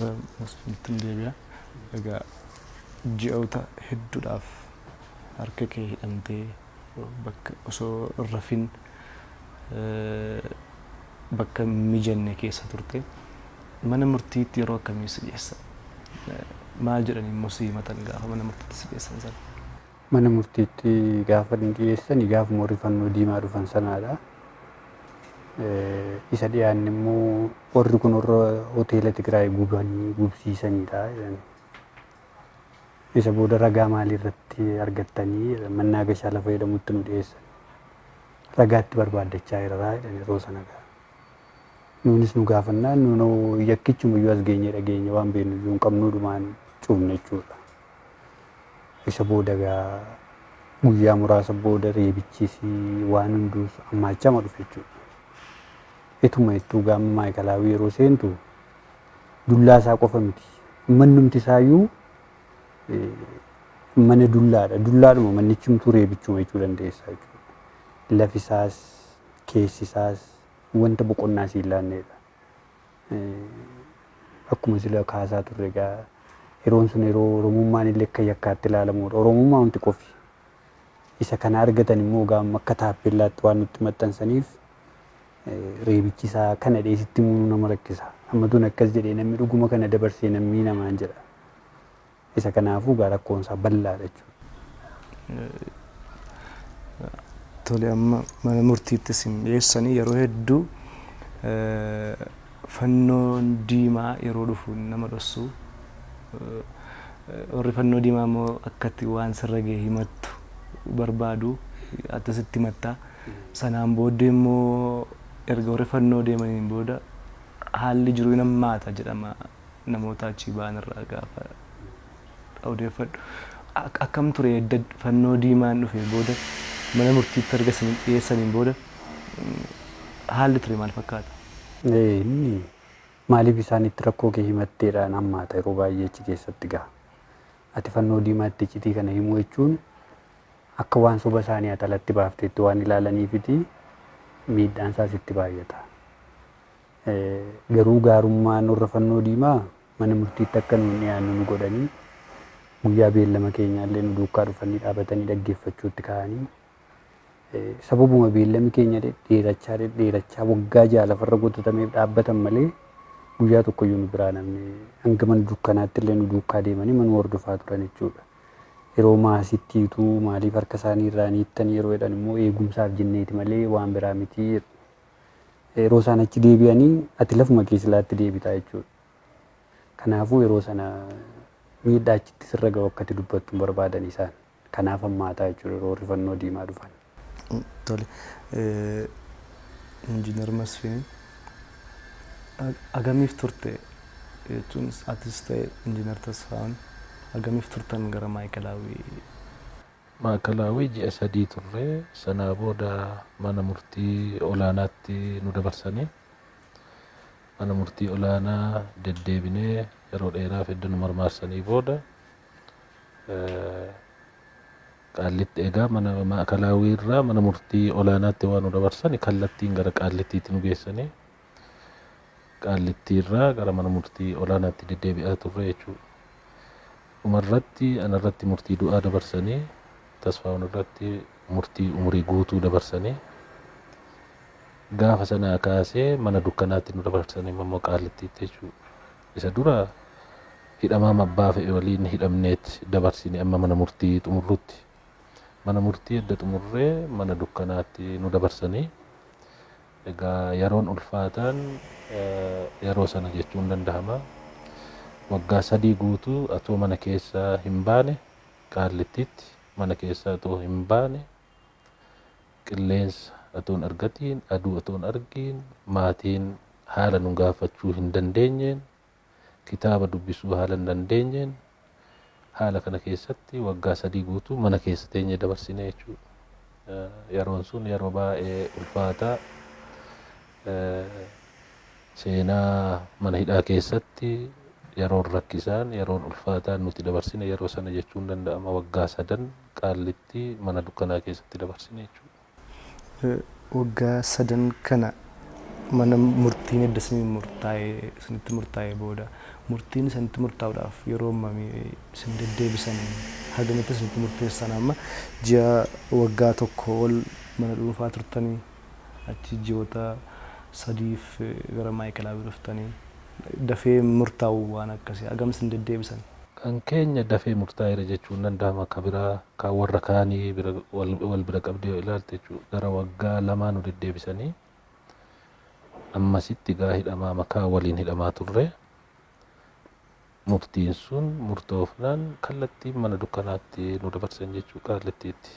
gara masfiittiin deebi'a. Egaa ji'oota hedduudhaaf harka kee hidhamtee bakka osoo hin rafin bakka mijanne keessa turte mana murtiitti yeroo akkamii si geessa? Maal jedhanii immoo si himatan gaafa mana murtiitti si geessan sana? Mana murtiitti gaafa dhiyeessan gaafa Rifannoo Diimaa dhufan sanaadha. Isa dhiyaanne immoo warri kun warra hoteela Tigraay gubanii gubsiisanidha. Isa booda ragaa maalii irratti argattanii mannaagashaa lafa jedhamutti nu dhiyeessan. Ragaatti barbaaddachaa jira yeroo sana gaa. Nuunis nu gaafannaan nuunoo yakkichumayyuu as geenye dhageenya waan beeknu iyyuu hin qabnuudhumaan cuufne jechuudha. Isa booda gaa guyyaa muraasa booda reebichis waan hunduus hammaachaa dhufe jechuudha. Ituma ittuu gaama Maayikalaawii yeroo seentu dullaa isaa qofa miti. Mannumti isaayyuu mana dullaadha. Dullaadhuma mannichumtuu reebichuma jechuu dandeessa jechuudha. Lafi isaas keessi isaas wanta boqonnaa siin laanneedha. Akkuma sila kaasaa turre egaa yeroon sun yeroo Oromummaan illee akka yakkaatti ilaalamudha. Oromummaa wanti qofi. Isa kana argatan immoo gaama akka taappeellaatti waan nutti maxxansaniif reebichi isaa kana dheesitti muunuu nama rakkisa. Ammatuun akkas jedhee namni dhuguma kana dabarsee namni namaan jedha. Isa kanaafuu gaa rakkoon isaa bal'aadha jechuudha. Tole amma mana murtiitti isin dhiyeessanii yeroo hedduu fannoon diimaa yeroo dhufu nama dhossu. Warri fannoo diimaa immoo akkatti waan sirra ga'e himattu barbaadu akkasitti himattaa. Sanaan booddee immoo erga warri fannoo deemaniin booda haalli jiru nammaata jedhama namoota achii ba'an irraa gaafa odeeffadhu. Akkam ture edda fannoo diimaan dhufe booda mana murtiitti erga isin dhiyeessaniin booda haalli ture maal fakkaata? Inni maaliif isaan itti rakkoo kee himatteedhaan hammaata yeroo baay'ee achi keessatti gaha. Ati fannoo diimaatti iccitii kana himuu jechuun akka waan soba isaanii atalatti baafteetti waan ilaalaniifiti miidhaan isaas itti baay'ata. Garuu gaarummaan warra fannoo diimaa mana murtiitti akka nuun dhiyaannu nu godhanii guyyaa beellama keenyaallee nu duukaa dhufanii dhaabatanii dhaggeeffachuutti ka'anii sababuma beellami keenya dheerachaa waggaa ja'a lafarra qotameef dhaabbatan malee guyyaa tokkoyyuu nu biraa namni hanga mana dukkanaatti illee nu duukaa deemanii mana hordofaa turan jechuudha. Yeroo maasittiituu maaliif harka isaanii irraa niittanii yeroo jedhan immoo eegumsaaf jenneeti malee waan biraa miti. Yeroo isaan achi deebi'anii ati lafuma keessilaatti deebitaa jechuudha. Kanaafuu yeroo sana miidhaa achitti sirra ga'u akkati dubbattu barbaadan isaan. Kanaaf hammaataa jechuudha yeroo Rifannoo Diimaa dhufan. Tole. Injiinar Masfiin agamiif turte jechuun atis ta'e Injiinar Tasfaa'uun agamiif turtan gara Maayikalaawii? Maayikalaawii ji'a 3 turre. Sanaa booda mana murtii olaanaatti nu dabarsanii mana murtii olaanaa deddeebinee yeroo dheeraaf hedduu nu marmaarsanii booda Qaallitti egaa mana Maayikalaawii irraa mana murtii olaanaatti waan nu dabarsanii kallattiin gara Qaallittiitti nu geessanii Qaallittii irraa gara mana murtii olaanaatti deddeebi'aa turre jechuudha. Umarratti anarratti murtii du'aa dabarsanii Tasfaa'uun irratti murtii umurii guutuu dabarsanii gaafa sanaa kaasee mana dukkanaatti nu dabarsanii immoo Qaallittiitti jechuudha. Isa dura hidhamaa abbaa fe'e waliin hidhamneet dabarsine amma mana murtii xumurrutti. Mana murtii edda xumurree mana dukkanaatti nu dabarsanii egaa yeroon ulfaataan yeroo sana jechuun danda'ama. Waggaa 3 guutuu atoo mana keessaa hin baane Qaallittiitti mana keessaa atoo hin baane qilleensa atoon argatiin aduu atoon argiin maatiin haala nu gaafachuu hin dandeenyeen kitaaba dubbisuu haala hin dandeenyeen haala kana keessatti waggaa 3 guutuu mana keessa teenyee dabarsine jechuudha. Yeroon sun yeroo baay'ee ulfaataa seenaa mana hidhaa keessatti yeroon rakkisaan yeroon ulfaataan nuti dabarsine yeroo sana jechuun danda'ama. Waggaa 3 Qaallittii mana dukkanaa keessatti dabarsine jechuudha. Waggaa 3 kana mana murtiin edda isinitti murtaa'e booda murtiin isinitti murtaa'uudhaaf yeroo ammamii isin deddeebisan hagamitti isinitti murteessan amma ji'a waggaa tokko ol mana dhuunfaa turtanii achi ji'oota 3f gara maayikilaa dhuftanii dafee murtaa'u waan akkasii hagam isin deddeebisan. Kan keenya dafee murtaa'eera jechuun danda'ama akka biraa kan warra kaanii wal bira qabdee yoo ilaalte jechuudha gara waggaa lamaa nu deddeebisanii ammasitti gaa hidhamaa makaa waliin hidhamaa turre murtiin sun murtoofnaan kallattiin mana dukkanaatti nu dabarsan jechuu kallattiitti.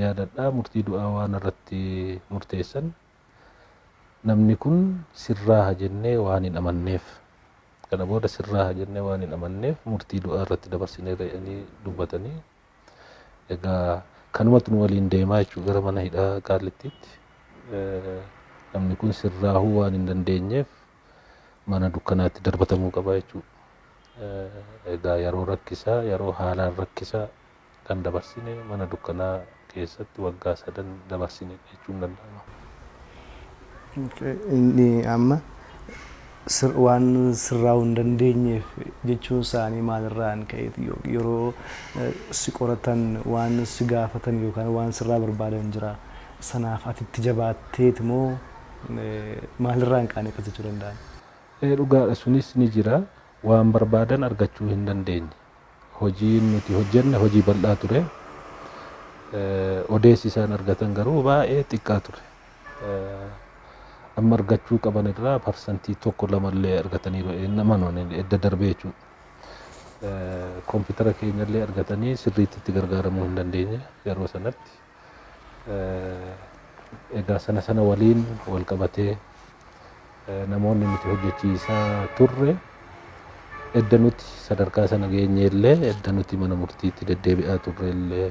Yaadadhaa murtii du'aa waan irratti murteessan namni kun sirraa jennee waan hin amanneef kana booda sirraa jennee waan hin amanneef murtii du'aa irratti dabarsinee jedhanii dubbatanii egaa kanumatu nu waliin deemaa jechuu gara mana hidhaa Qaallittiitti. Namni kun sirraa waan hin dandeenyeef mana dukkanaatti darbatamuu qaba jechuudha. Egaa yeroo rakkisaa yeroo haalaan rakkisaa kan dabarsine mana dukkanaa keessatti waggaa 3 dabarsine jechuun danda'ama. Inni amma waan sirraa hin dandeenyeef jechuun isaanii maalirraan ka'eeti yeroo si qoratan waan si gaafatan yookaan waan sirraa barbaadan jira sanaaf atitti jabaatteet moo maalirraan kaanee akkas jechuu danda'an? Dhugaadha sunis ni jira waan barbaadan argachuu hin dandeenye. Hojiin nuti hojjenne hojii bal'aa ture. Odeessi isaan argatan garuu baay'ee xiqqaa ture. Amma argachuu qaban irraa parsantii 1-2 illee argataniiru nama edda darbee jechuudha. Kompiitara keenya illee argatanii sirriitti itti gargaaramuu hin dandeenye yeroo sanatti. Egaa sana waliin wal qabatee namoonni nuti hojjechiisaa turre edda nuti sadarkaa sana geenye illee edda nuti mana murtiitti deddeebi'aa turre illee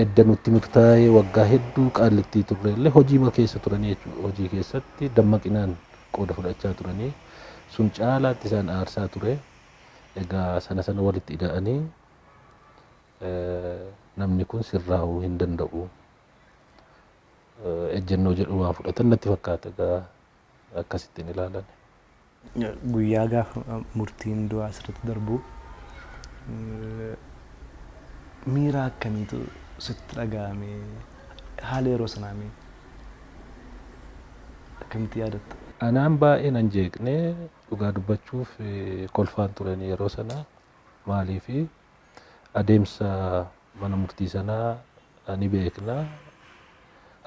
edda nuti murtaa'ee waggaa hedduu Qaallittii turre illee hojiima keessa turanii jechuudha. Hojii keessatti dammaqinaan qooda fudhachaa turanii sun caalaatti isaan aarsaa ture. Egaa sana walitti ida'anii namni kun sirraa'uu hin danda'u. Ejjennoo jedhu waan fudhatan natti fakkaata egaa akkasittiin ilaalan. Guyyaa gaafa murtiin du'aa asirratti darbu miira akkamiitu sitti dhaga'ame haala yeroo sanaa akkamitti yaadatta? Anaan baay'ee nan jeeqne dhugaa dubbachuuf kolfaan turanii yeroo sana maaliifi adeemsa mana murtii sanaa ni beekna.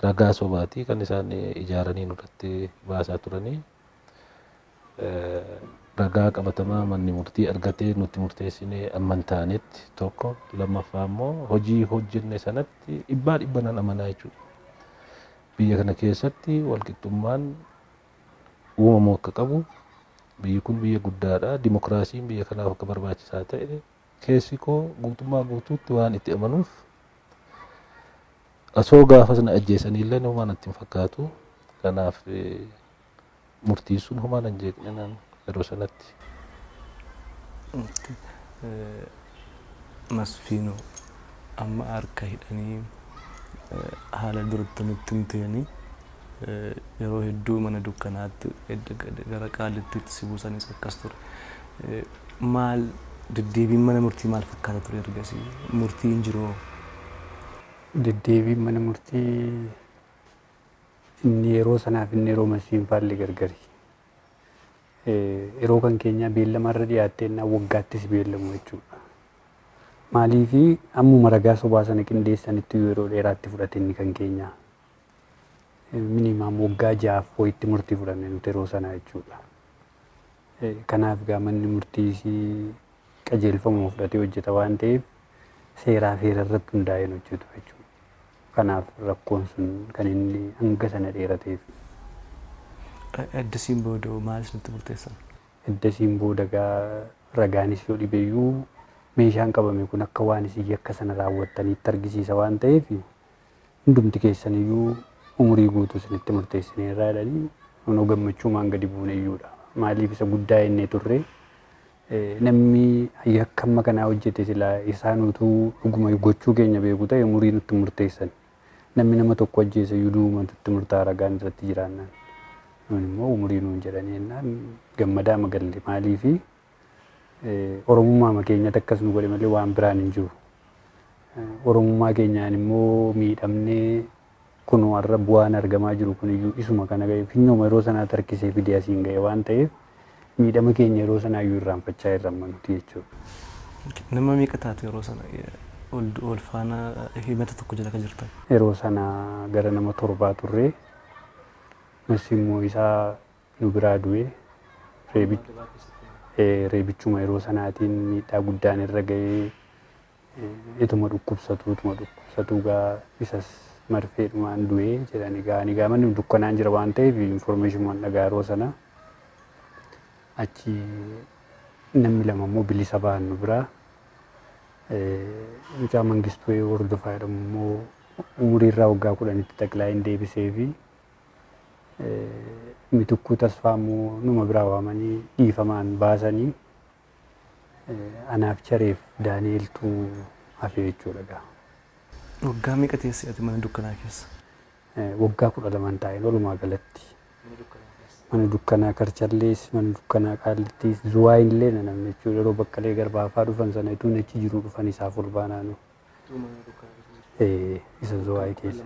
Ragaa sobaatii kan isaan ijaaranii nurratti baasaa turanii ragaa qabatamaa manni murtii argatee nutti murteessinee amantaanetti tokko lammaffaa immoo hojii hojjenne sanatti dhibbaan amanaa jechuudha. Biyya kana keessatti walqixxummaan uumamuu akka qabu biyyi kun biyya guddaadha. Dimokiraasiin biyya kanaaf akka barbaachisaa ta'e keessi koo guutummaa guutuutti waan itti amanuuf asoo gaafa sana ajjeesanii illee homaa natti hin fakkaatu. Kanaaf murtiin sun homaa nan jeeqne yeroo sanatti. Masfiinoo amma harka hidhanii haala duratti nutti himtanii yeroo hedduu mana dukkanaatti gara Qaallittiitti si buusanis akkas ture. Maal deddeebiin mana murtii maal fakkaata ture ergasii? Murtii hin jiru? Deddeebiin mana murtii inni yeroo sanaaf inni yeroo masiin faalli gargari. Yeroo kan keenya beellamarra dhiyaattee waggaattis beellamu jechuudha. Maaliifi ammuma ragaa sobaa sana qindeessanitti yeroo dheeraatti fudhate inni kan keenya. Minimaam waggaa 6 itti murtii fudhanne nuti yeroo sanaa jechuudha. Kanaaf gaa manni murtii qajeelfamuu fudhatee hojjeta waan ta'eef seeraa fi heera irratti hundaa'een hojjetu jechuudha. Kanaaf rakkoon sun kan inni hanga sana dheerateef. Eddasiin booda maal isinitti murteessan? Eddasiin booda gaa ragaanis yoo dhibeeyyuu meeshaan qabame kun akka waan isin akka sana raawwattaniitti argisiisa waan ta'eef hundumti keessaniyyuu umurii guutuu isinitti murteessineerraa jedhanii nunoo gammachuumaan gadi buune iyyuudha. Maaliif isa guddaa innee turre namni yakka kanaa hojjete silaa isaan utuu dhuguma gochuu keenya beeku ta'e umurii nutti murteessan. namni nama tokko ajjeese iyyuu du'umatti murtaa ragaan irratti jiraannan. Nun immoo umurii nuun jedhanii jennaan gammadaa magalle maaliifi Oromummaa keenyatti akkas nu godhe malee waan biraan hin jiru. Oromummaa keenyaan immoo miidhamnee kun warra bu'aan argamaa jiru kun iyyuu isuma kana ga'e finyooma yeroo sanaa harkisee fidee asiin ga'e waan ta'eef miidhama keenya yeroo sanaa iyyuu irraanfachaa irramma nuti jechuudha. Nama meeqa taate yeroo sana ol faana himata tokko jala ka jirtan? Yeroo sana gara nama 7 turre nus immoo isaa nu biraa du'e reebichuma yeroo sanaatiin miidhaa guddaan irra ga'ee ituma dhukkubsatu gaa isas marfeedhumaan du'ee jedhani gaa manni dukkanaan jira waan ta'eef information dhagaa yeroo sana achi namni 2 immoo bilisa ba'an nu biraa mucaa Mangistuu hordofaa jedhamu immoo umurii irraa waggaa 10tti Xaqilaayin deebisee fi Mitukkuu Tasfaa immoo numa biraa waamanii dhiifamaan baasanii anaaf Chareef Daani'eltu hafe jechuudha gaa. Waggaa meeqa teesse ati mana dukkanaa keessa? Waggaa 12 taa'een walumaa galatti. Mana dukkanaa Karchallees, mana dukkanaa Qaallittiis, Zuwaayii illee namni jechuudha yeroo Baqqalee Garbaafaa dhufan sana ituun achi jiru dhufan isaaf ol baanaanu. Isa Zuwaayii keessa.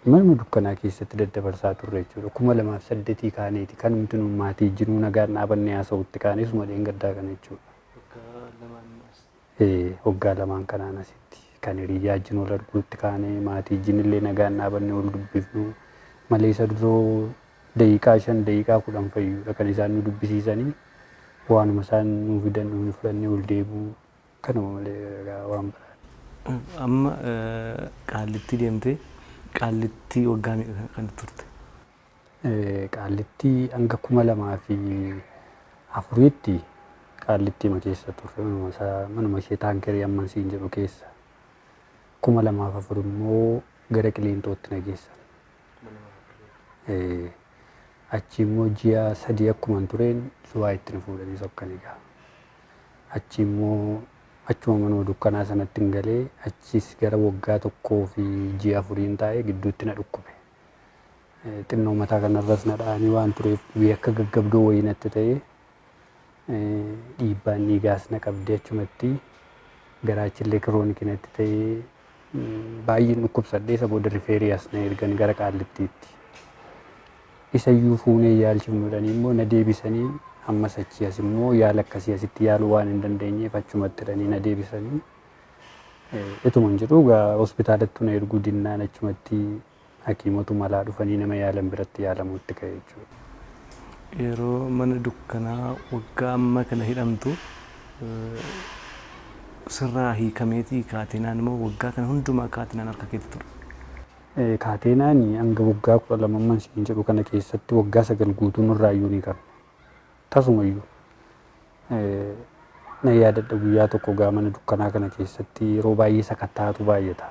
Mana dukkanaa keessatti daddabarsaa turre jechuudha. 2008 kaaneeti kan nuti maatii jiru nagaan dhaabannee haasa'utti kaaneesuma dheengaddaa kana jechuudha. Waggaa 2 kanaan asitti kan hiriyaa wajjin wal arguutti kaanee maatii wajjinillee nagaan dhaabannee wal dubbifnu malee isa duroo daqiiqaa 5 daqiiqaa 10 fayyuudha kan isaan nu dubbisiisanii waanuma isaan nu fidan nu fudhannee ol deebuu kanuma malee waan biraa. Amma Qaallitti deemtee Qaallitti waggaa meeqa kan turte? Qaallitti hanga 2004tti Qaallitti ma keessa turre manuma ishee taankerii amman siin jedhu keessa 2004 immoo gara Qiliintootti na geessan. Achi immoo ji'a 3 akkuman tureen Zuwaayitti na fuudhanii sokkanii gaa. Achi immoo achuma manuma dukkanaa sanatti hin galee achis gara waggaa 1 fi ji'a 4 taa'ee gidduutti na dhukkube. Xinnoo mataa kanarras na dha'anii waan tureef dhibee akka gaggabdoo wayii natti ta'ee dhiibbaan dhiigaas na qabdee achumatti garaachillee kiroonikii natti ta'ee baay'een dhukkubsadhee isa booda rifeeriyaas na ergan gara Qaallittiitti. Isa iyyuu fuunee yaalchifnuudhanii immoo na deebisanii ammas achi as immoo yaala akkasii asitti yaaluu waan hin dandeenyeef achumatti hidhanii na deebisanii ituman jedhu gaa hospitaalattu na erguu dinnaan achumatti hakiimota malaa dhufanii nama yaalan biratti yaalamuutti ka'e jechuudha. Yeroo mana dukkanaa waggaa amma kana hidhamtu sirraa hiikameetii kaateenaan immoo waggaa kana hundumaa kaateenaan harka keetti ture. Kaateenaan hanga waggaa 12 siin jedhu kana keessatti waggaa 9 guutuu nurraa iyyuu ni qaba. Tasuma iyyuu na yaadadha guyyaa tokko gaa mana dukkanaa kana keessatti yeroo baay'ee sakattaatu baay'ata.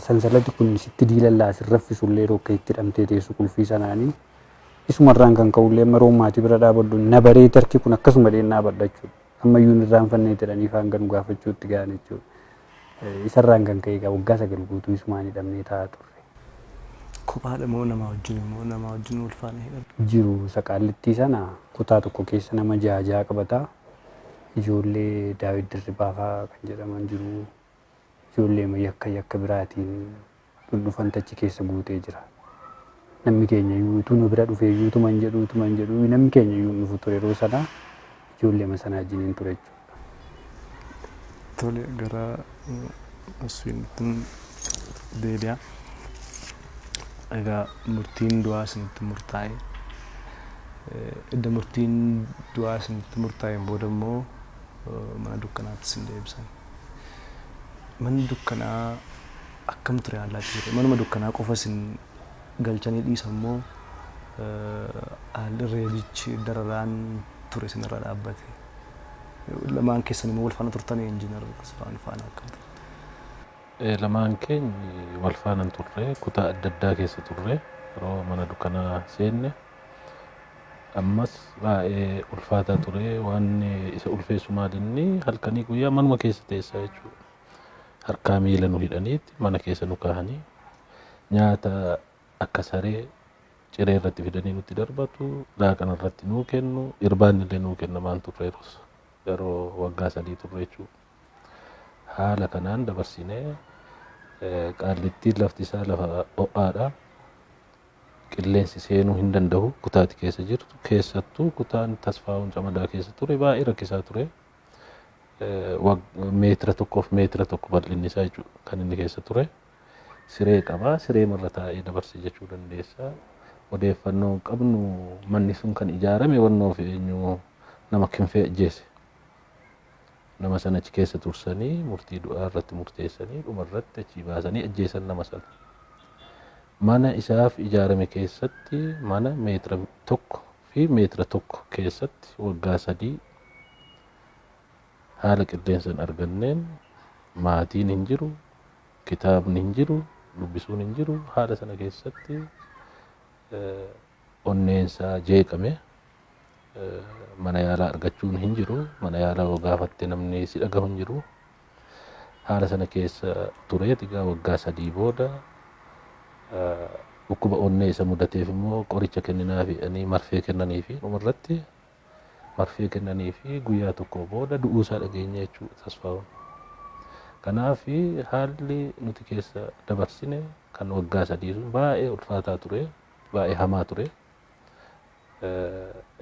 Sansalati kun sitti diilallaa sirraffisullee yeroo akka itti hidhamtee teessu qulfii sanaanii isumarraan kan ka'ullee yeroo maatii bira dhaabadhu na baree tarki kun akkasuma deennaa badha jechuudha. Ammayyuu irraanfannee jedhanii faan kan gaafachuutti ga'an jechuudha. Isarraan kan ka'e egaa waggaa 9 guutuu isumaan hidhamnee taa'aa turre. Kophaadha moo namaa wajjin immoo namaa wajjin wal faana hidhamte? Jiru Qaallittii sana kutaa tokko keessa nama 6 qabataa. Ijoollee Daawit Dirribaafaa kan jedhaman jiru. Ijoollee yakka biraatiin dhufan achi keessa guutee jira. Namni keenya iyyuu nu bira dhufee iyyuu tuman jedhu namni keenya iyyuu dhufu ture yeroo sana ijoollee sanaa wajjin ture jechuudha. Tole gara aswiinittiin deebi'a. Egaa murtiin du'aa isinitti murtaa'e. Edda murtiin du'aa isinitti murtaa'een booda immoo mana dukkanaatti isin deebisan. Manni dukkanaa akkam ture haalaatti ture? Manuma dukkanaa qofa isin galchanii dhiisan moo haalli reebichi dararaan ture isinirra dhaabbate? Lamaan keessan immoo wal faana turtanii injiinar faana akkam ture? Lamaan keenya wal faana turre kutaa adda addaa keessa turre yeroo mana dukkanaa seenne ammas baay'ee ulfaataa ture waan isa ulfeessu maalinni halkanii guyyaa manuma keessa teessaa jechuudha. harkaa miila nu hidhaniitti mana keessa nu kaahanii nyaata akka saree ciree irratti fidanii nutti darbatu, laaqana irratti nuu kennu, irbaanni illee nuu kennamaan turreerus yeroo waggaa 3 turre jechuudha. Haala kanaan dabarsinee Qaallittiin lafti isaa lafa ho'aadha. Qilleensi seenuu hin danda'u kutaati keessa jirtu, keessattuu kutaan Tasfaa'uun Camadaa keessa ture baay'ee rakkisaa ture. Meetira tokkoof meetira tokko bal'inni isaa jechuudha kan inni keessa ture. Siree qabaa, siree marra taa'ee dabarse jechuu dandeessa. Odeeffannoo qabnu manni sun kan ijaarame wannoof eenyu nama Kinfee ajjeese. Nama sana achi keessa tursanii murtii du'aa irratti murteessanii dhuma irratti achi baasanii ajjeesan nama sana. Mana isaaf ijaarame keessatti mana meetira tokko fi meetira tokko keessatti waggaa 3 haala qilleensan arganneen maatiin hin jiru, kitaabni hin jiru, dubbisuun hin jiru. Haala sana keessatti onneensaa jeeqame. Mana yaalaa argachuun hin jiru, mana yaalaa yoo gaafatte namni si dhagahu hin jiru. Haala sana keessa ture egaa waggaa 3 booda dhukkuba onnee isa mudateef immoo qoricha kenninaafi ani marfee kennaniifi dhumarratti marfee kennaniifi guyyaa tokko booda du'uusaa dhageenya jechuudha Tasfaa'uun. Kanaaf haalli nuti keessa dabarsine kan waggaa 3 sun baay'ee ulfaataa ture, baay'ee hamaa ture.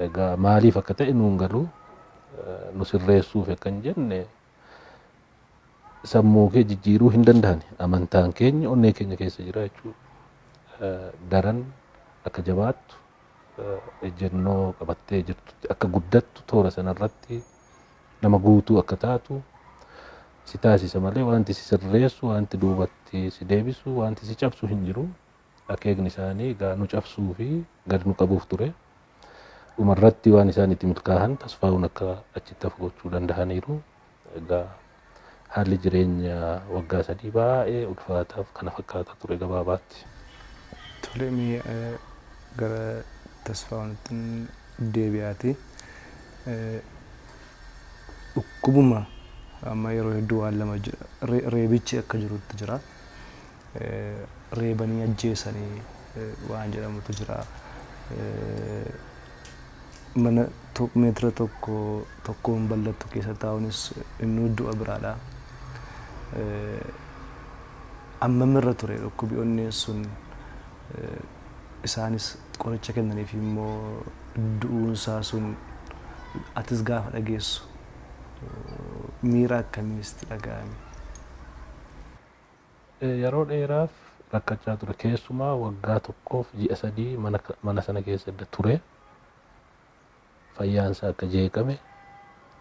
Egaa maaliif akka ta'e nuun galu nu sirreessuuf akka hin jenne sammuu kee jijjiiruu hin danda'ani. Amantaan keenya onnee keenya keessa jira jechuudha. Daran akka jabaattu ejjennoo qabattee jirtutti akka guddattu toora sanarratti nama guutuu akka taatu si taasisa malee wanti si sirreessu, wanti duubatti si deebisu, wanti si cabsu hin jiru. Akeekni isaanii egaa nu cabsuu fi gad nu qabuuf ture. Dhumarratti waan isaan itti milkaa'an Tasfaa'uun akka achitti hafu gochuu danda'aniiru. Egaa haalli jireenya waggaa 3 baay'ee ulfaataaf kana fakkaata ture gabaabaatti. Tole mee gara Tasfaa'uunitti deebi'aati. Dhukkubuma amma yeroo hedduu waan lama reebichi akka jirutti jira. Reebanii ajjeesanii waan jedhamutu jira. Mana meetira tokkoon bal'attu keessa taa'uunis inni du'a biraadha. Ammamirra ture dhukkubi onnee sun isaanis qoricha kennaniif immoo du'uunsaa sun atis gaafa dhageessu miira akkamiisti dhaga'ame? Yeroo dheeraaf rakkachaa ture. Keessumaa waggaa 1 fi ji'a 3 mana sana keessa ture. Fayyaansaa akka jeeqame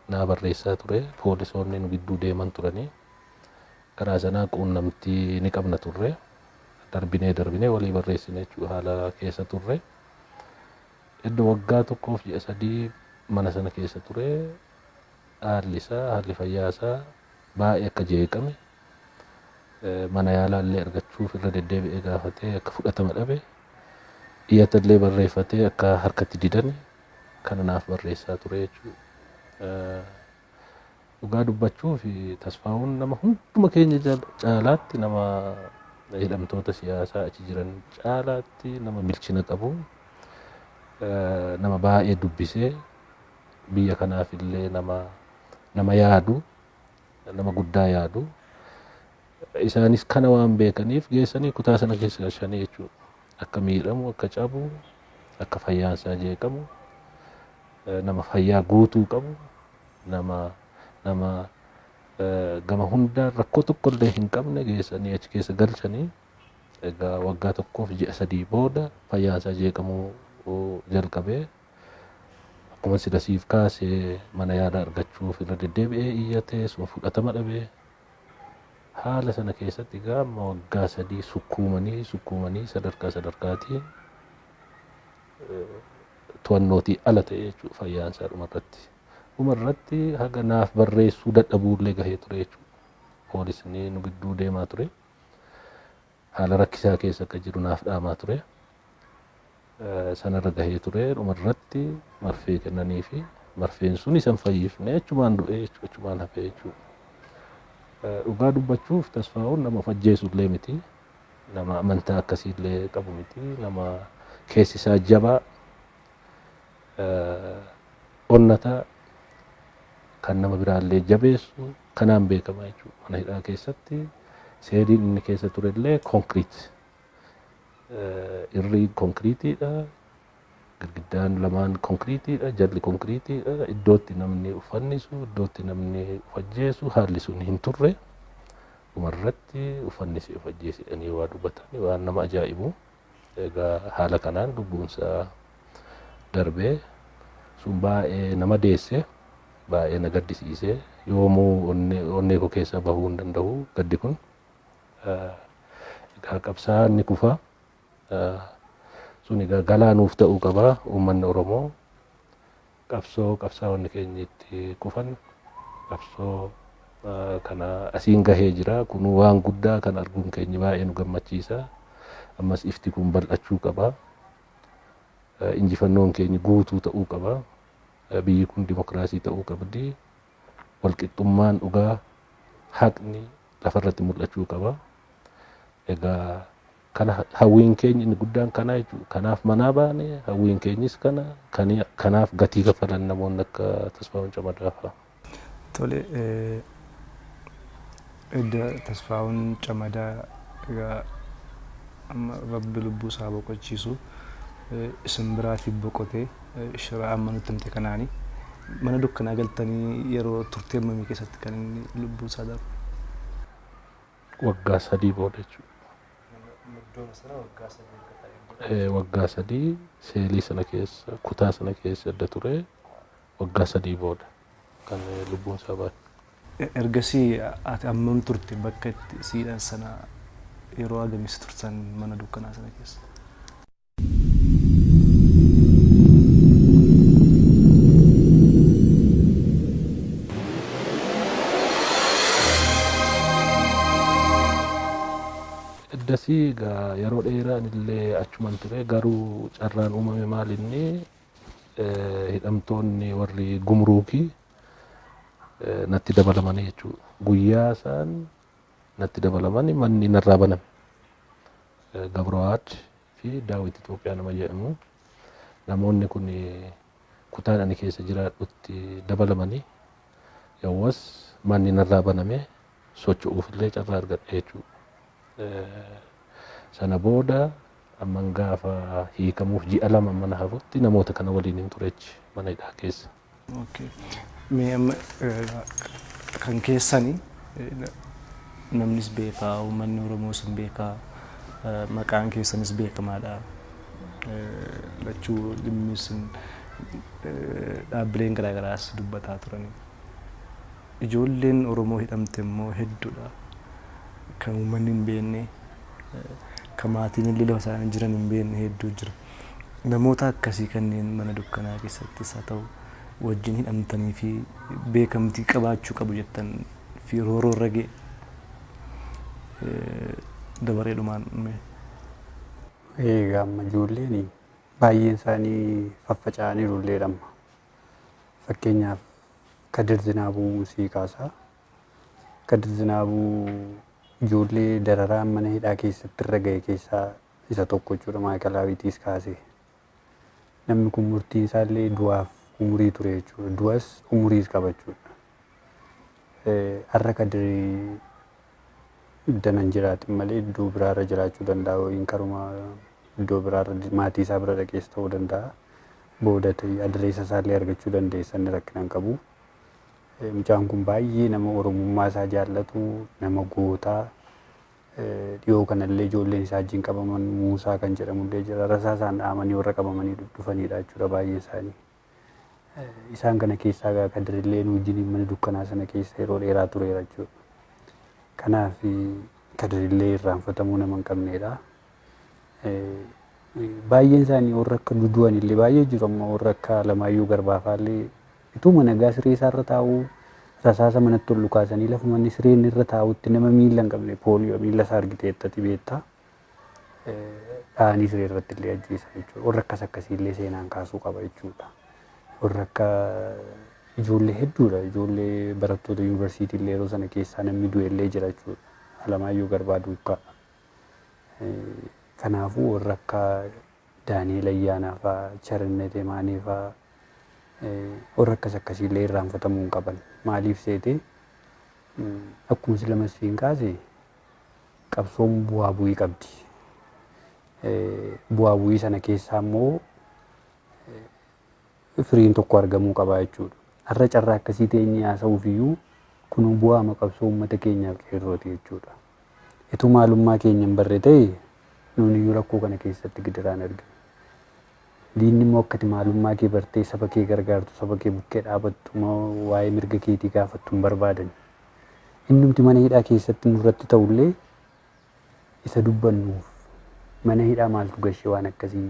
naa barreessaa ture. Poolisoonni nu gidduu deeman turanii karaa sanaa quunnamtii ni qabna turre. Darbinee walii barreessine jechuudha haala keessa turre. Iddoo waggaa 1 fi ji'a 3 mana sana keessa ture. Haalli isaa, haalli fayyaasaa baay'ee akka jeeqame. Mana yaalaa illee argachuuf irra deddeebi'ee gaafatee akka fudhatama dhabe. Iyyata illee barreeffatee akka harkatti didane kana naaf barreessaa ture jechuudha. Dhugaa dubbachuu fi Tasfaa'uun nama hunduma keenya caalaatti nama hidhamtoota siyaasaa achi jiran caalaatti nama milchina qabu, nama baay'ee dubbisee biyya kanaaf illee nama yaadu, nama guddaa yaadu. Isaanis kana waan beekaniif geessanii kutaa sana keessa galchanii jechuudha. Akka miidhamu, akka cabu, akka fayyaansaa jeeqamu, nama fayyaa guutuu qabu, nama gama hundaan rakkoo tokko illee hin qabne geessanii achi keessa galchanii. Egaa waggaa 1 fi ji'a 3 booda fayyaansaa jeeqamuu jalqabee akkuma sida siif kaasee mana yaalaa argachuuf irra deddeebi'ee iyyatee sun fudhatama dhabee. Haala sana keessatti egaa waggaa 3 sukkuumanii sadarkaatiin to'annootii ala ta'e jechuudha fayyaansaa dhumarratti. Dhumarratti haga naaf barreessuu dadhabuullee gahee ture jechuudha. Poolisni nu gidduu deemaa ture. Haala rakkisaa keessa akka jiru naaf dhaamaa ture. Sanarra gahee ture. Dhumarratti marfee kennaniifi marfeen sun isan fayyifne achumaan du'ee jechuudha, achumaan hafee jechuudha. dhugaa dubbachuuf Tasfaa'uun nama of ajjeesu illee miti. Nama amantaa akkasii illee qabu miti. Nama keessi isaa jabaa onnataa kan nama biraallee jabeessu kanaan beekama jechuudha. Mana hidhaa keessatti seeriin inni keessa ture illee konkiriit. Irri konkiriitiidha. Girgiddaan lamaan konkiriitiidha. Jalli konkiriitiidha. Iddootti namni uffannisu, iddootti namni ufajjeessu haalli sun hin turre. Dhumarratti uffannisi ufajjeesidhanii waa dubbatan waan nama ajaa'ibu. Egaa haala kanaan lubbuunsaa darbee sun baay'ee nama deesse. Baay'ee na gaddisiise. Yoomuu onnee koo keessaa bahuu hin danda'u gaddi kun. Egaa qabsaa'aan ni kufa. Sun egaa galaa nuuf ta'uu qaba uummanni Oromoo. Qabsaa'onni keenya itti kufan. Qabsoo kana asiin gahee jira. Kun waan guddaa kan arguun keenya baay'ee nu gammachiisa. Ammas ifti kun bal'achuu qaba. Injifannoon keenya guutuu ta'uu qaba. Biyyi kun dimokiraasii ta'uu qabdi. Walqixxummaan dhugaa haqni lafarratti mul'achuu qaba. Egaa kana hawwiin keenya inni guddaan kana jechuudha. Kanaaf manaa baane hawwiin keenyis kana. Kanaaf gatii kaffalan namoonni akka Tasfaa'uun Camadaa fa'a. Tole edda Tasfaa'uun Camadaa egaa amma rabbi lubbuu isaa boqochiisu isin biraatiif boqotee shira amma nutti himte kanaani mana dukkanaa galtanii yeroo turtii hammamii keessatti kan inni lubbuu isaa darbe? Waggaa 3 booda jechuudha. Waggaa 3 seelii sana keessa kutaa sana keessa adda ture waggaa 3 booda kan lubbuun isaa baate. Ergasii ati hammam turte bakka itti siidhan sana yeroo agamis turtan mana dukkanaa sana keessa? Eddasii egaa yeroo dheeraan illee achuman ture garuu carraan uumame maal inni hidhamtoonni warri gumruukii natti dabalamanii jechuudha. Guyyaa isaan natti dabalamanii manni narraa baname. Gabrawaad fi Daawit Itoophiyaa nama jedhamu. Namoonni kun kutaan ani keessa jiraadhutti dabalamanii yawwas manni narraa baname socho'uuf illee carraa argadhe jechuudha. Sana booda amman gaafa hiikamuuf ji'a 2 mana hafutti namoota kana waliin hin turechi mana hidhaa keessa. Okay. Kan keessani namnis beekaa uummanni Oromoos hin beekaa maqaan keessanis beekamaadha. Lachuu dhimmis dhaabbileen garaagaraas dubbataa turani. Ijoolleen Oromoo hidhamte immoo hedduudha. Kan uummanni hin beekne kan maatiin illee lafa isaanii jiran hin beekne hedduu jira. Namoota akkasii kanneen mana dukkanaa keessattis haa ta'u wajjin hidhamtanii fi beekamtii qabaachuu qabu jettan fi rooroo irra ga'e dabareedhumaan dhume. Egaa amma ijoolleen baay'een isaanii faffaca'aniiru illee dhamma. Fakkeenyaaf Kadir Zinaabuu muuziqaasaa. Kadir Zinaabuu ijoollee dararaan mana hidhaa keessatti irra ga'e keessaa isa tokko jechuudha. Maayikalaawitiis kaasee. Namni kun murtiin isaallee du'aaf umurii ture jechuudha. Du'as umuriis qaba jechuudha. Har'a Kadirii danan jiraatin malee iddoo biraarra jiraachuu danda'a yookiin karuma iddoo biraarra maatii isaa bira dhaqees ta'uu danda'a. Booda adreessa isaallee argachuu dandeessan rakkinaan qabu. Mucaan kun baay'ee nama Oromummaa isaa jaallatu, nama gootaa. Dhiyoo kanallee ijoolleen isaa wajjin qabaman Muusaa kan jedhamullee jira. Rasaa isaan dhaamanii warra qabamanii dhufanidha jechuudha baay'ee isaanii. Isaan kana keessaa Kadirillee wajjin mana dukkanaa sana keessa yeroo dheeraa tureera jechuudha. Kanaaf Kadirillee irraanfatamuu nama hin qabnedha. Baay'een isaanii warra akka dudu'an illee baay'ee jiru amma warra akka Alamaayyuu Garbaafaallee ituma nagaa siree isaarra taa'uu rasaasa manatti ol lukaasanii lafa manni sireen irra taa'utti nama miila hin qabne pooliyoo miila isaa argiteettati beektaa dhaanii siree irratti illee ajjeesa jechuudha. Warra akkas akkasii illee seenaan kaasuu qaba jechuudha. Warra akka ijoollee hedduudha. Ijoollee barattoota yuunivarsiitii illee yeroo sana keessaa namni du'e illee jira jechuudha. Alamaayyoo Garbaa duukaa. Kanaafuu warra akka Daani'eel Ayyaanaa fa'aa, Charnet Emaanee fa'aa warra akkas akkasii illee irraanfatamuu hin qaban. Maaliif seete akkuma sila Masfiin kaase qabsoon bu'aa bu'ii qabdi. Bu'aa bu'ii sana keessaa immoo firiin tokko argamuu qaba jechuudha. Har'a carraa akkasii ta'e haasa'uuf iyyuu kun bu'aa qabsoo uummata keenyaaf qeerrooti jechuudha. Ituu maalummaa keenya hin barre ta'e nuuni iyyuu rakkoo kana keessatti gidiraan argina. Diinni immoo akkati maalummaa kee bartee saba kee gargaartu, saba kee bukkee dhaabattu, waa'ee mirga keetii gaafattu hin barbaadan. Innumti mana hidhaa keessatti nurratti ta'ullee isa dubbannuuf mana hidhaa maaltu gashee waan akkasii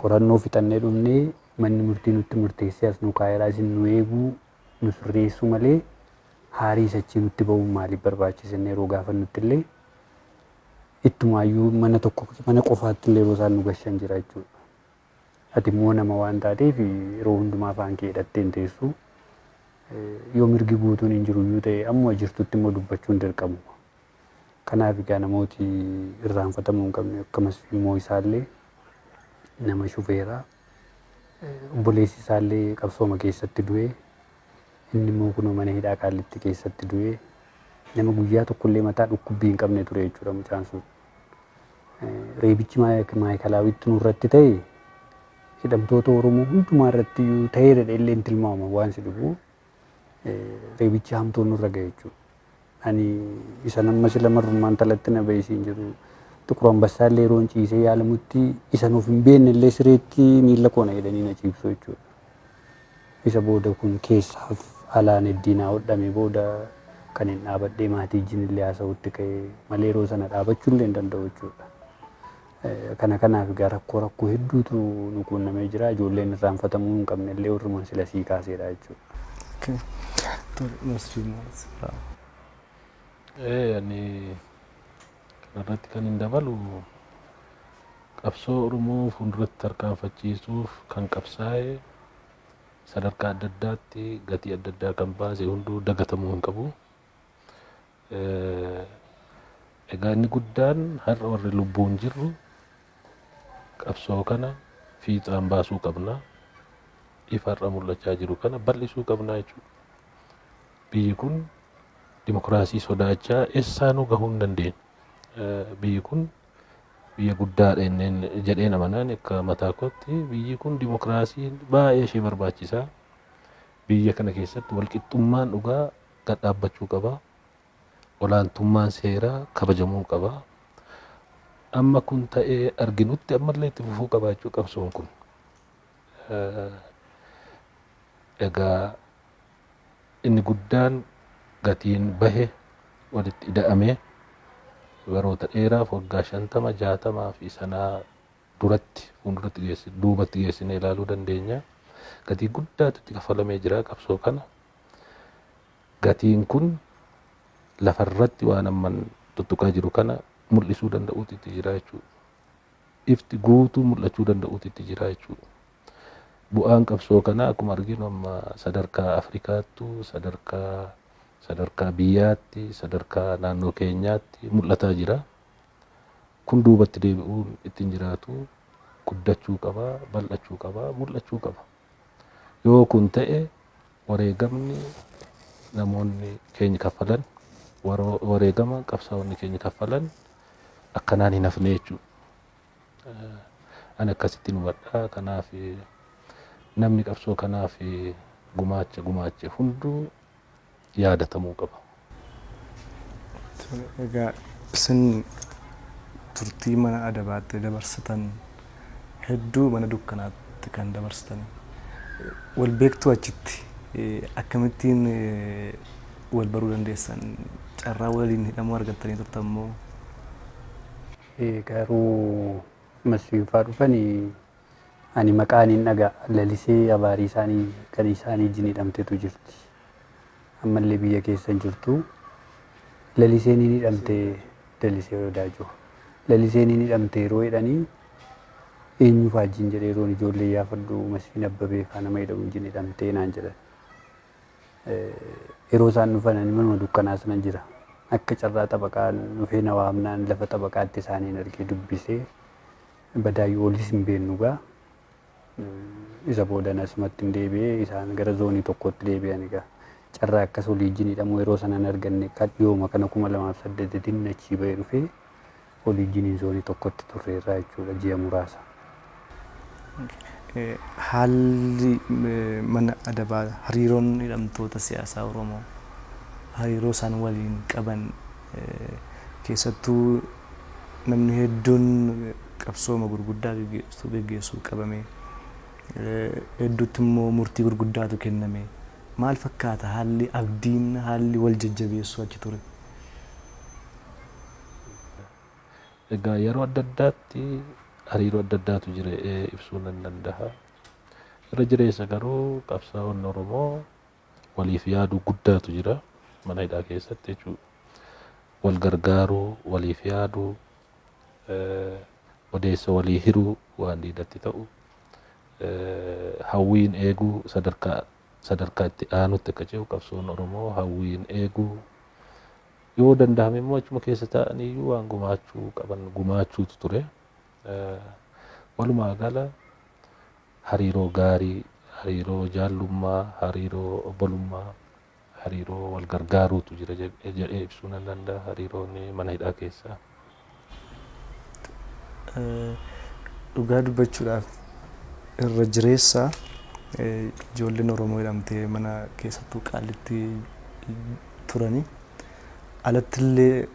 qorannoo fixannee dhumnee manni murtii nutti murteessee as nu kaa'eeraa isin nu eeguu nu sirreessuu malee haarii sachii nutti ba'uun maaliif barbaachisen yeroo gaafannutti illee ittumaayyuu mana tokko mana qofaatti illee yeroo isaan nu gashan jira jechuudha. Ati immoo nama waan taateef yeroo hundumaa afaan kee hidhattee hin teessu yoo mirgi guutuun hin jiru iyyuu ta'e amma jirtutti immoo dubbachuun dirqamu. Kanaaf egaa namooti irraanfatamuu hin qabne akka Masfiin immoo isaallee nama shufeeraa obboleessi isaallee qabsooma keessatti du'ee inni immoo kun mana hidhaa Qaallitti keessatti du'ee nama guyyaa tokkollee mataa dhukkubbii hin qabne ture jechuudha mucaan sun. Reebichi maayikalaawwitti nurratti ta'e hidhamtoota Oromoo hundumaa irratti ta'ee illee tilmaama waan si dhufu reebichi hamtuun nurra ga'e jechuudha. Ani isa nama sila marrummaan talatti na beesiin jiru Tuqur Ambassaa illee yeroo ciisee yaalamutti isa nuuf hin beekne illee sireetti miila koona jedhanii na ciibsu jechuudha. Isa booda kun keessaaf alaan heddiinaa hodhame booda kan hin dhaabadhee maatii ijjiin illee haasa'utti ka'ee malee yeroo sana dhaabachuu illee hin danda'u jechuudha. Kanaaf egaa rakkoo hedduutu nu quunnamee jira. Ijoolleen irraanfatamuu hin qabne illee warrumaan sila sii kaaseedha jechuudha. Ani kanarratti kan hin dabalu qabsoo Oromoo fuulduratti tarkaanfachiisuuf kan qabsaa'e sadarkaa adda addaatti gatii adda addaa kan baase hunduu dagatamuu hin qabu. Egaa inni guddaan har'a warri lubbuun jirru qabsoo kana fiixaan baasuu qabna. Ifa har'a mul'achaa jiru kana bal'isuu qabna jechuudha. Biyyi kun dimokiraasii sodaachaa eessaanuu gahuu hin dandeenye. Biyyi kun biyya guddaadha jedheen amanaan akka mataa kootti biyyi kun dimokiraasii baay'ee ishee barbaachisaa. Biyya kana keessatti walqixxummaan dhugaa gad dhaabbachuu qaba. Olaantummaan seeraa kabajamuu qaba. Amma kun ta'ee arginutti ammallee itti fufuu qaba jechuudha qabsoon kun. Egaa inni guddaan gatiin bahe walitti ida'amee baroota dheeraaf waggaa 50, 60 fi sanaa duratti fuulduratti duubatti geessinee ilaaluu dandeenya. Gatii guddaatu itti kafalamee jira qabsoo kana. Gatiin kun lafarratti waan amman tuttuqaa jiru kana mul'isuu danda'uutu itti jira jechuudha. Ifti guutuu mul'achuu danda'uutu itti jira jechuudha. Bu'aan qabsoo kana akkuma arginu amma sadarkaa Afrikaattu sadarkaa biyyaatti sadarkaa naannoo keenyaatti mul'ataa jira. Kun duubatti deebi'uun ittiin jiraatu guddachuu qaba, bal'achuu qaba, mul'achuu qaba. Yoo kun ta'e wareegamni namoonni keenya kaffalan wareegama qabsaa'onni keenya kaffalan akkanaan hin hafne jechuudha. Ani akkasitti hubadha. Kanaaf namni qabsoo kanaaf gumaache hunduu yaadatamuu qaba. Egaa isin turtii mana adabaatti dabarsitan hedduu mana dukkanaatti kan dabarsitan wal beektuu achitti akkamittiin wal baruu dandeessan carraa waliin hidhamuu argattanii turtan moo? Garuu Masfiin fa'aa dhufanii ani maqaan hin dhagaa lalisee abaarii isaanii kan isaanii wajjin hidhamteetu jirti. Ammallee biyya keessa hin jirtu. Laliseen hin hidhamte Lalisee Wadaajoo. Laliseen hin hidhamte yeroo jedhanii eenyu fa'aa wajjin jedhee yeroon ijoollee yaafadhu Masfiin Abbabee fa'aa nama hidhamu wajjin hidhamtee naan jedhan. yeroo isaan dhufan manuma dukkanaa sana jira. Akka carraa xabaqaan dhufee na waamnaan lafa xabaqaatti isaaniin argee dubbisee badaayyuu olis hin beeknu gaa. Isa booda asumatti hin deebi'ee isaan gara zoonii tokkotti deebi'an egaa. Carraa akkas waliijjiinidhamoo yeroo sanaan arganne dhiyooma kana 2008 achii bahee dhufee waliijjiiniin zoonii tokkotti turreerraa jechuudha ji'a muraasa. Haalli mana adabaa hariiroon hidhamtoota siyaasaa Oromoo hariiroo isaan waliin qaban keessattuu namni hedduun qabsooma gurguddaa geggeessuu qabame hedduutti immoo murtii gurguddaatu kenname. Maal fakkaata haalli abdiin haalli wal jajjabeessuu achi ture? Egaa yeroo adda addaatti hariiroo adda addaatu jira ibsuu nan danda'a. Irra jireessa garuu qabsaa'onni Oromoo waliif yaaduu guddaatu jira mana hidhaa keessatti jechuudha. Wal gargaaruu, waliif yaaduu, odeessa walii hiruu waan diidatti ta'u, hawwiin eeguu sadarkaa itti aanutti akka cehu qabsoon Oromoo hawwiin eeguu yoo danda'ame immoo achuma keessa ta'aniyyuu waan gumaachuu qaban gumaachuutu ture. Walumaa gala hariiroo gaarii, hariiroo jaallummaa, hariiroo obbolummaa, hariiroo wal gargaaruutu jira jedhee ibsuu nan danda'a hariiroonni mana hidhaa keessaa. Dhugaa dubbachuudhaaf irra jireessa ijoolleen Oromoo hidhamtee mana keessattuu Qaalitti turani. Alattillee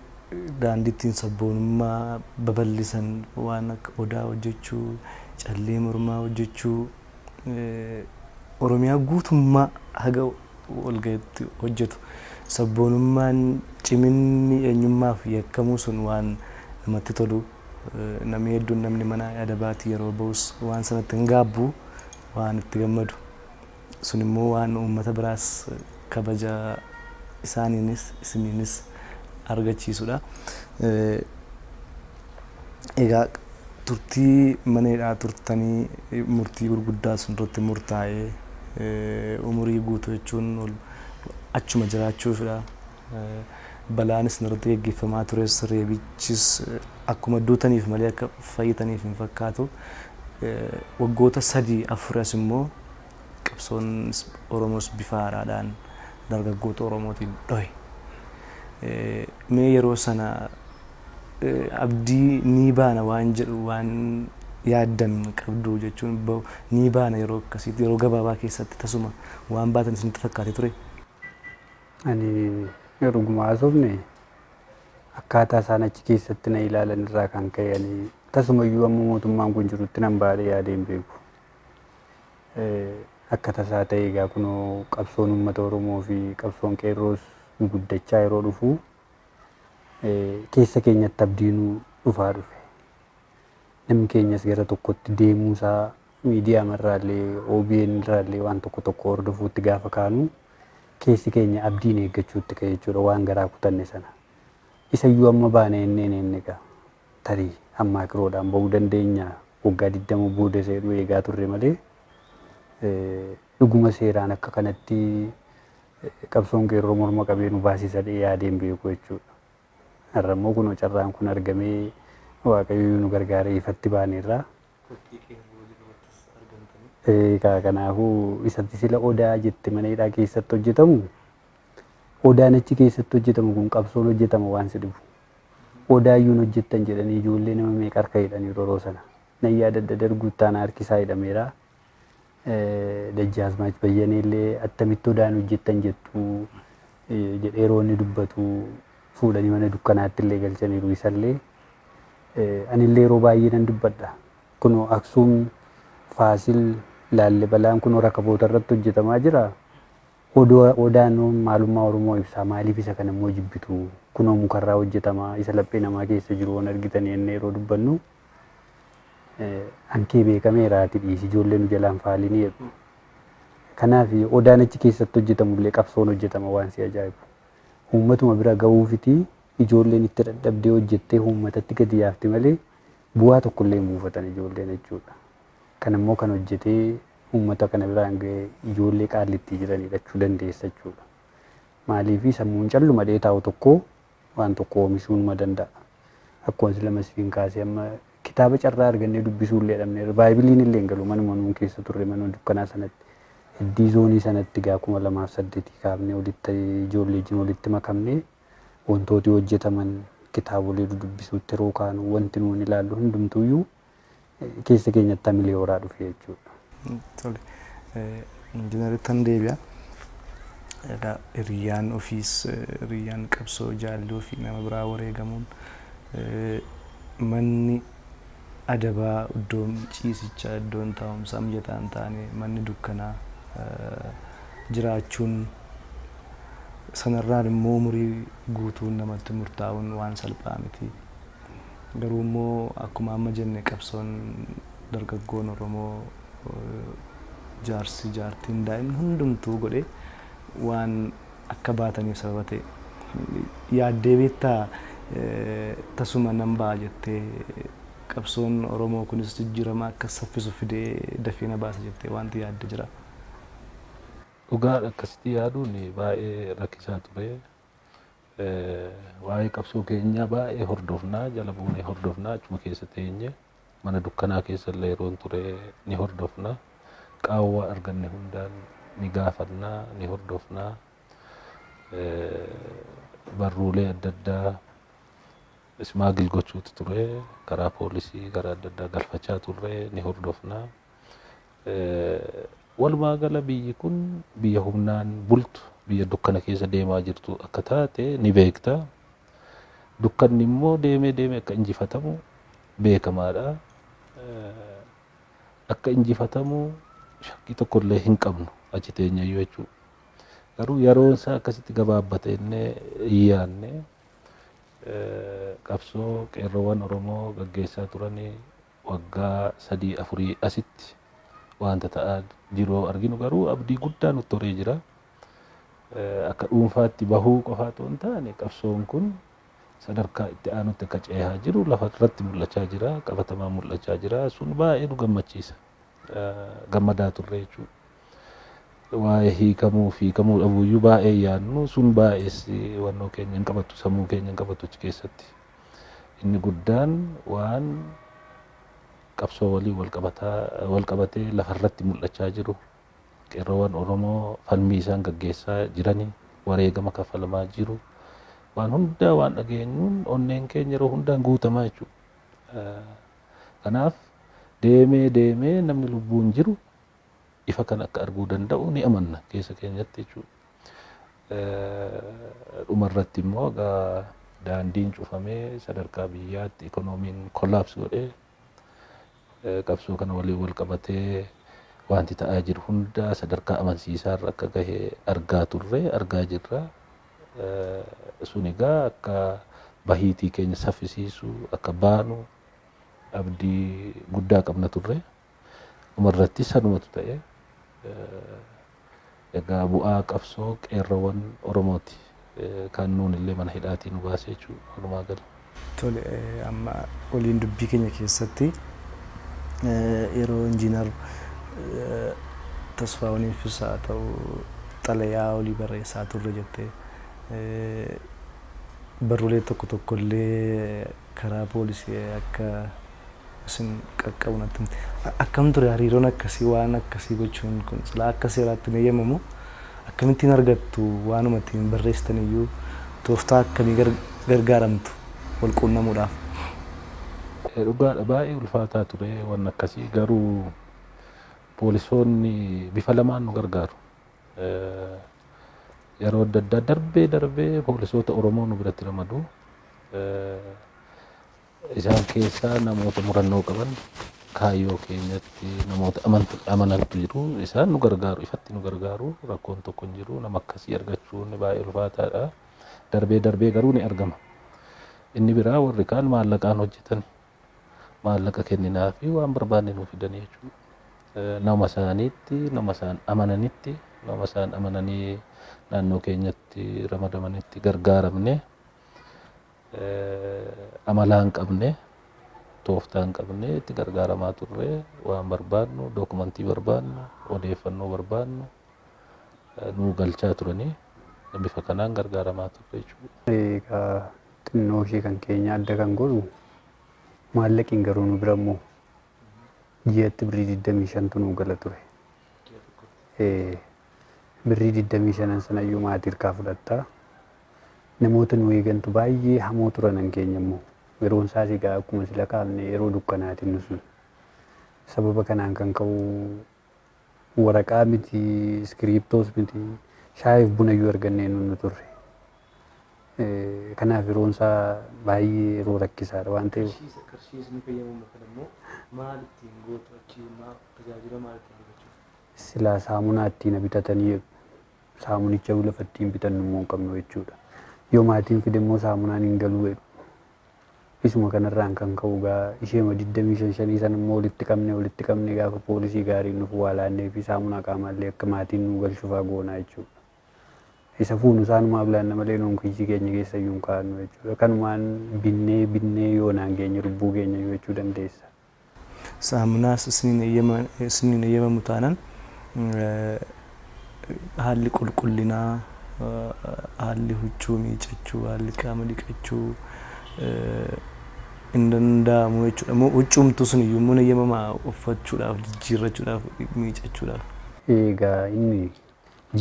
daandiittiin sabboonummaa babal'isan waan akka odaa hojjechuu, callee mormaa hojjechuu, Oromiyaa guutummaa haga walga'iitti hojjetu. Sabboonummaan ciminni eenyummaaf yakkamuu sun waan namatti tolu. Namni hedduun namni mana adabaatii yeroo bahus waan sanatti hin gaabbu waan itti gammadu. Sun immoo waan uummata biraas kabaja isaaniinis isiniinis argachiisudha. Egaa turtii mana hidhaa turtanii murtii gurguddaa sun irratti murtaa'ee umurii guutuu jechuun achuma jiraachuudha. Balaanis irratti gaggeeffamaa tures reebichis akkuma duutaniif malee akka fayyitaniif hin fakkaatu. Waggoota 3-4 immoo qabsoon Oromoos bifa haaraadhaan dargaggoota Oromootiin dhohe. Mee yeroo sana abdii ni baana waan jedhu waan yaaddan qabdu jechuun ni baana yeroo akkasiitti yeroo gabaabaa keessatti tasuma waan baatan isinitti fakkaate ture? Ani dhuguma haasofne akkaataa isaan achi keessatti na ilaalan irraa kan ka'e ani tasumayyuu amma mootummaan kun jirutti nan baadhee yaadeen beeku. Akka tasaa ta'e egaa kunoo qabsoon uummata Oromoo fi qabsoon qeerroos guddachaa yeroo dhufu keessa keenyatti abdiinuu dhufaa dhufe. Namni keenyas gara tokkotti deemuusaa miidiyaa marraallee OBN irraallee waan tokko hordofuutti gaafa kaanu keessi keenya abdiin eeggachuutti ka'e jechuudha waan garaa kutanne sana. Isayyuu amma baana enneen egaa tarii ammaa kiroodhaan bahuu dandeenya waggaa 20 booda seeruu eegaa turre malee dhuguma seeraan akka kanatti qabsoon qeerroo morma qabee nu baasisa dhee yaadeen beeku jechuudha. Har'a immoo kunoo carraan kun argamee Waaqayyo nu gargaaree ifatti baaneerraa. Kanaafuu isatti sila odaa jette mana hidhaa keessatti hojjetamu. Odaan achi keessatti hojjetamu kun qabsoon hojjetama waan si dhibu. Odaayyuun hojjettan jedhanii ijoollee nama meeqa harka hidhanii yeroo sana. Nan yaadadda darguuttaan harkisaa hidhameera. Dajjaazmaach Bayyaneellee attamitti odaan hojjettan jettu jedhee yeroo inni dubbatu fuudhanii mana dukkanaatti illee galchaniiru isallee. Anillee yeroo baay'ee nan dubbadha. Kunoo Aksuum Faasil Laallibalaan kunoo rakaboota irratti hojjetamaa jira. Odaan maalummaa Oromoo ibsaa maaliif isa kana immoo jibbitu kunoo mukarraa hojjetamaa isa laphee namaa keessa jiru waan argitanii ennee yeroo dubbannu ankee beekameeraati dhiisi ijoollee nu jalaan faalinii jedhu. Kanaaf odaan achi keessatti hojjetamullee qabsoon hojjetama waan si ajaa'ibu. Uummatuma bira ga'uufiti ijoolleen itti dadhabdee hojjettee uummatatti gadi yaafti malee bu'aa tokkollee buufatan ijoolleen jechuudha. Kan immoo kan hojjetee uummata kana biraan ga'ee ijoollee Qaalitti jiran hidhachuu dandeessa jechuudha. Maaliif sammuun calluma dhee taa'u tokko waan tokko oomishuu numa danda'a. Akkuma sila masfiin kaasee amma kitaaba carraa argannee dubbisuu illee dhabneerra. Baaybiliin illee hin galu manuma nuun keessa turre mana dukkanaa sanatti. Iddii zoonii sanatti gaa 2008 kaafnee walitti ijoollee wajjin walitti makamnee wantooti hojjetaman kitaabolee dubbisuutti yeroo kaanu wanti nuun ilaallu hundumtuuyyuu keessa keenyatti hamilee horaa dhufe jechuudha. Tole. Injiinaritti deebi'a. Hiriyyaan ofiis hiriyyaan qabsoo jaalli ofii nama biraa wareegamuun manni adabaa iddoon ciisichaa iddoon taa'umsaa mijataa hin taane manni dukkanaa jiraachuun sanarraan immoo umurii guutuun namatti murtaa'uun waan salphaa miti. Garuu immoo akkuma amma jenne qabsoon dargaggoon Oromoo jaarsi jaartiin daa'imni hundumtuu godhee waan akka baataniif sababa ta'e. Yaaddee beektaa tasuma nan ba'a jettee qabsoon Oromoo kunis jijjiirama akka saffisu fidee dafee na baasa jettee wanti yaadde jira. Dhugaa akkasitti yaaduun baay'ee rakkisaa ture. Waa'ee qabsoo keenyaa baay'ee hordofnaa jala buunee hordofnaa achuma keessa teenye mana dukkanaa keessa illee yeroon ture ni hordofnaa. Qaawwaa arganne hundaan ni gaafannaa ni hordofnaa. Barruulee adda addaa ismaagil gochuutu ture karaa poolisii karaa adda addaa galfachaa turre ni hordofnaa. Walumaa gala biyyi kun biyya humnaan bultu biyya dukkana keessa deemaa jirtu akka taate ni beekta. Dukkanni immoo deemee akka injifatamu beekamaadha. Akka injifatamu shakkii tokkollee hin qabnu achi teenyayyuu jechuudha. Garuu yeroon isaa akkasitti gabaabbate innee iyyaanne qabsoo qeerroowwan Oromoo gaggeessaa turanii waggaa 3-4 asitti wanta ta'aa jiru arginu garuu abdii guddaa nutti horee jira. Akka dhuunfaatti bahuu qofaatu hin taane qabsoon kun sadarkaa itti aanutti akka ceehaa jiru lafa irratti mul'achaa jira qabatamaa mul'achaa jira sun baay'ee nu gammachiisa. Gammadaa turre jechuudha. Waa'ee hiikamuu dhabuuyyuu baay'ee yaadnu sun baay'ees wannoo keenya hin qabatu sammuu keenya hin qabatu achi keessatti. Inni guddaan waan qabsoo walii wal qabatee lafarratti mul'achaa jiru qeerroowwan Oromoo falmii isaan gaggeessaa jiranii wareegama kaffalamaa jiru waan hundaa waan dhageenyuun onneen keenya yeroo hundaan guutamaa jechuudha. Kanaaf deemee namni lubbuun jiru ifa kan akka arguu danda'u ni amanna keessa keenyatti jechuudha. Dhumarratti immoo daandiin cufamee sadarkaa biyyaatti ikoonomiin kollaapsi godhee qabsoo kana waliin wal qabatee wanti ta'aa jiru hunda sadarkaa amansiisaa irra akka gahee argaa jirra. Sun egaa akka bahiitii keenya saffisiisu akka baanu abdii guddaa qabna turre. Dhumarratti sanumatu ta'e egaa bu'aa qabsoo qeerroowwan Oromooti kan nuun illee mana hidhaatii nu baasee jechuudha walumaa gala. Tole amma waliin dubbii keenya keessatti yeroo injiinar Tasfaa'uun Fisaa ta'u xalayaa olii barreessaa turre jettee barruulee tokkollee karaa poolisii akka isin qaqqabu natti akkam ture hariiroon akkasii waan akkasii gochuun kun silaa akka seeraatti ni eeyyamamu akkamittiin argattu waanuma ittiin barreessitan iyyuu tooftaa akkamii gargaaramtu wal quunnamuudhaaf. Dhugaadha baay'ee ulfaataa ture waan akkasii garuu poolisoonni bifa lamaan nu gargaaru. Yeroo adda addaa darbee poolisoota Oromoo nu biratti ramadu. Isaan keessaa namoota murannoo qaban kaayyoo keenyatti namoota amanantu jiru isaan nu gargaaru ifatti nu gargaaru rakkoon tokko hin jiru nama akkasii argachuun baay'ee ulfaataadha. Darbee garuu ni argama. Inni biraa warri kaan maallaqaan hojjetan maallaqa kenninaa fi waan barbaanne nuuf fidanii jechuudha. Nama isaaniitti nama isaan amananitti nama isaan amananii naannoo keenyatti ramadamanitti gargaaramne amalaan qabne tooftaan qabne itti gargaaramaa turre waan barbaannu dookumentii barbaannu odeeffannoo barbaannu nu galchaa turanii bifa kanaan gargaaramaa turre jechuudha. Egaa xinnoo ishee kan keenya adda kan godhu maallaqiin garuu nu bira immoo ji'atti birrii 25tu nu gala ture. Birrii 25 sanayyuu maatii hirkaa fudhatta. Namoota nu eegantu baay'ee hamoo turan keenya immoo yeroon isaas egaa akkuma sila kaafne yeroo dukkanaatiin nu sun. Sababa kanaan kan ka'u waraqaa miti, iskiriiptoos miti, shaayiif bunayyuu argannee nu turre. Kanaaf yeroon isaa baay'ee yeroo rakkisaadha waan ta'eef. Qarshiisni fayyadamu kan immoo maal ittiin gootu achi tajaajila maal ittiin argachuu? Silaa saamunaa ittiin bitatanii saamunicha lafa ittiin bitannu immoo hin qabnu jechuudha. Yoo maatiin fide immoo saamunaan hin galuu jedhu. Isuma kanarraan kan ka'u gaa isheema 25 sana immoo walitti qabne gaafa poolisii gaarii nuuf waa laannee fi saamunaa qaamaallee akka maatiin nu galchuufaa goonaa jechuudha. Isa fuunu isaanumaaf laanna malee nuun kiisii keenya keessa iyyuu hin kaa'annu jechuudha. Kanumaan binnee yoonaan keenya lubbuu keenya jechuu dandeessa. Saamunaas isiniin eeyyamamu taanaan haalli qulqullinaa, haalli huccuu miicachuu, haalli qaama dhiqachuu hin danda'amu jechuudha. Moo huccuumtu sun iyyuu immoo eeyyamamaa uffachuudhaaf, jijjiirrachuudhaaf, miicachuudhaaf. Egaa inni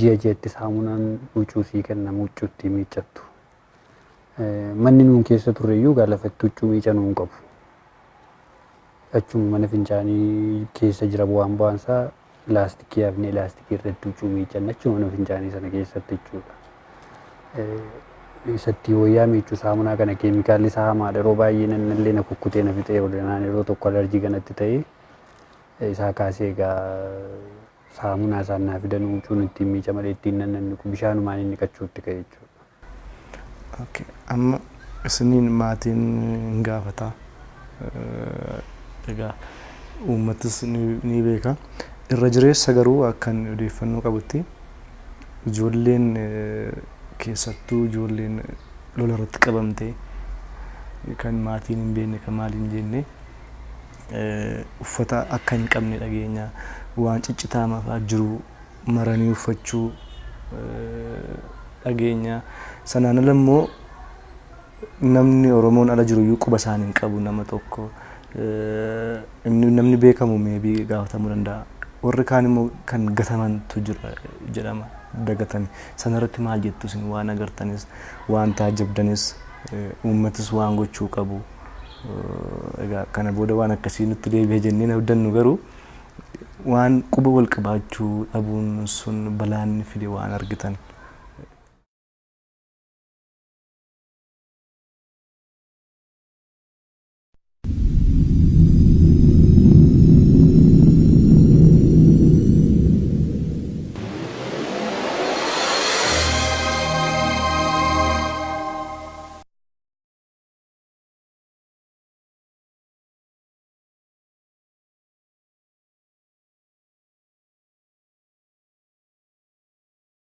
ji'atti saamunaan huccuu sii kennamu huccuutti miicattu. Manni nuun keessa turre iyyuu gaa lafatti huccuu miicanuu hin qabu. Achuma mana fincaanii keessa jira bu'aansaa laastikii hafnee laastikii irratti huccuu miicanna achuma mana fincaanii sana keessatti jechuudha. Isatti wayyaa miiccu saamunaa kana keemikaalli isaa hamaadha. Yeroo baay'ee nannallee na kukkutee na fixee oolanii yeroo tokko alarjii kanatti ta'ee isaa kaasee egaa saamunaa isaan naa fidan huccuun ittiin miica malee ittiin nannanni bishaanumaan inni qachuutti ka'e jechuudha. Amma isiniin maatiin hin gaafata. Egaa uummatis ni beeka. Irra jireessa garuu akkan odeeffannoo qabutti ijoolleen keessattuu ijoolleen lola irratti qabamtee kan maatiin hin beekne kan maaliin hin jenne uffata akka hin qabne dhageenya waan ciccitaama fa'aa jiru maranii uffachuu dhageenya. Sanaan ala immoo namni Oromoon ala jiru iyyuu quba isaan hin qabu nama tokko namni beekamu meebii gaafatamuu danda'a. Warri kaan immoo kan gatamantu jira jedhama dagatame. Sanarratti maal jettu isin waan agartanis waan taajabdanis uummatis waan gochuu qabu. Egaa kana booda waan akkasii nutti deebi'ee jennee abdannu garuu waan quba wal qabaachuu dhabuun sun balaan fide waan argitan.